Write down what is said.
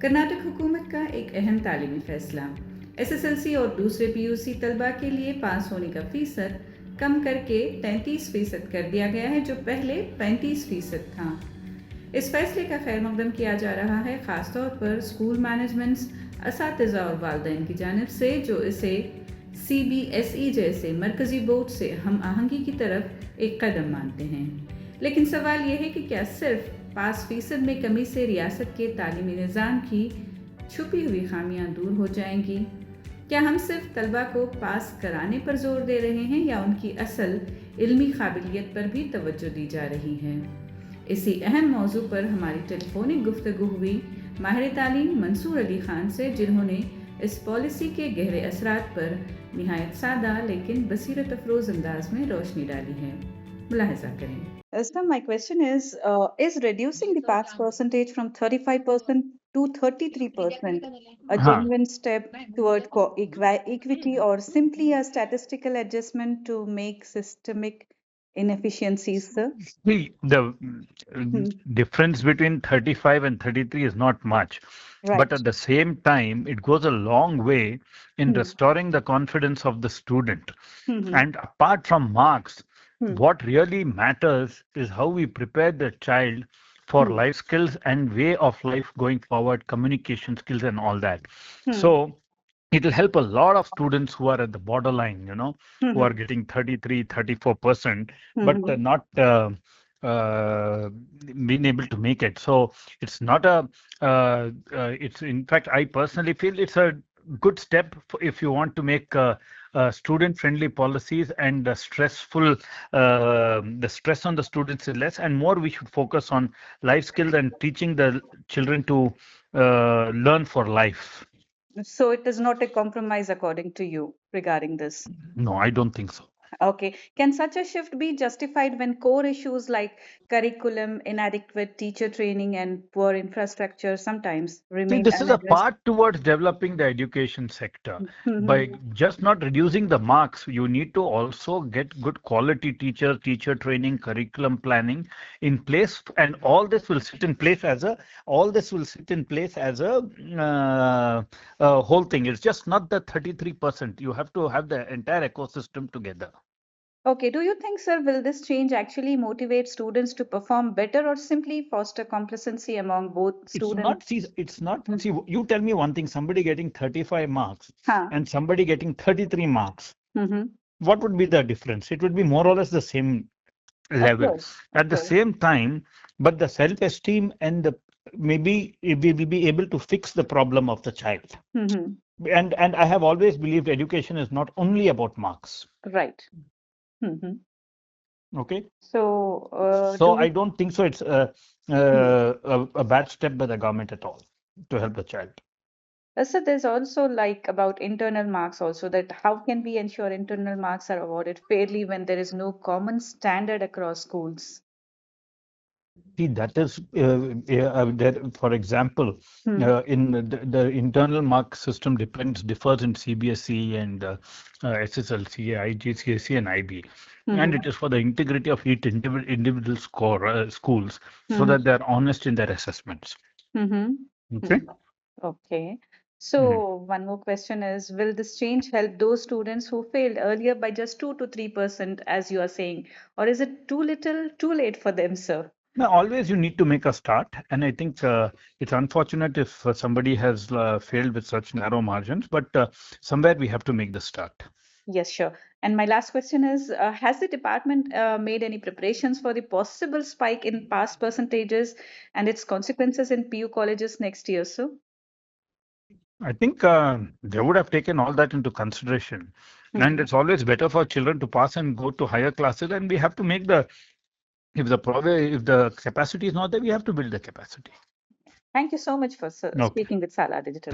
کرناٹک حکومت کا ایک اہم تعلیمی فیصلہ، SSLC اور دوسرے PUC طلباء کے لیے پاس ہونے کا فیصد کم کر کے 33% کر دیا گیا ہے، جو پہلے 35% تھا۔ اس فیصلے کا خیر مقدم کیا جا رہا ہے، خاص طور پر اسکول مینجمنٹس، اساتذہ اور والدین کی جانب سے، جو اسے CBSE جیسے مرکزی بورڈ سے ہم آہنگی کی طرف ایک قدم مانتے ہیں۔ لیکن سوال یہ ہے کہ کیا صرف پاس فیصد میں کمی سے ریاست کے تعلیمی نظام کی چھپی ہوئی خامیاں دور ہو جائیں گی؟ کیا ہم صرف طلباء کو پاس کرانے پر زور دے رہے ہیں یا ان کی اصل علمی قابلیت پر بھی توجہ دی جا رہی ہے؟ اسی اہم موضوع پر ہماری ٹیلی فونک گفتگو ہوئی ماہر تعلیم منصور علی خان سے، جنہوں نے اس پالیسی کے گہرے اثرات پر نہایت سادہ لیکن بصیرت افروز انداز میں روشنی ڈالی ہے۔ ملاحظہ کریں۔ So my question is reducing the pass percentage from 35% to 33% a genuine step toward equity or simply a statistical adjustment to make systemic inefficiencies, sir? See, the difference between 35 and 33 is not much. Right. But at the same time, it goes a long way in restoring the confidence of the student. And apart from marks, what really matters is how we prepare the child for life skills and way of life going forward, communication skills and all that. So it will help a lot of students who are at the borderline, who are getting 33, 34%, but not being able to make it. So it's not it's in fact, I personally feel it's a good step if you want to make student-friendly policies and the stress on the students is less, and more we should focus on life skills and teaching the children to learn for life. So it is not a compromise according to you regarding this? No, I don't think so. Okay. Can such a shift be justified when core issues like curriculum, inadequate teacher training, and poor infrastructure sometimes remain? See, this is a part towards developing the education sector. By just not reducing the marks, you need to also get good quality teachers, teacher training, curriculum planning in place, and all this will sit in place as a whole thing. It's just not the 33%. You have to have the entire ecosystem together. Okay. Do you think, sir, will this change actually motivate students to perform better or simply foster complacency among both students? It's not. See, you tell me one thing, somebody getting 35 marks and somebody getting 33 marks. What would be the difference? It would be more or less the same level. At the same time, but the self-esteem and maybe we will be able to fix the problem of the child. And I have always believed education is not only about marks. Right. Okay. So I don't think so. It's a bad step by the government at all to help the child. So there's also about internal marks also, that how can we ensure internal marks are awarded fairly when there is no common standard across schools? See, that is, for example, in the internal mark system differs in CBSE and SSLC, IGCSE and IB. And it is for the integrity of each individual schools, so that they are honest in their assessments. Okay? Okay. So one more question is, will this change help those students who failed earlier by just 2 to 3%, as you are saying, or is it too little, too late for them, sir? No, always you need to make a start, and I think it's unfortunate if somebody has failed with such narrow margins, but somewhere we have to make the start. Yes, sure. And my last question is, has the department made any preparations for the possible spike in pass percentages and its consequences in PU colleges next year, sir? I think they would have taken all that into consideration. And it's always better for children to pass and go to higher classes, and we have to make if the capacity is not there, we have to build the capacity. Thank you so much for speaking with Sala Digital.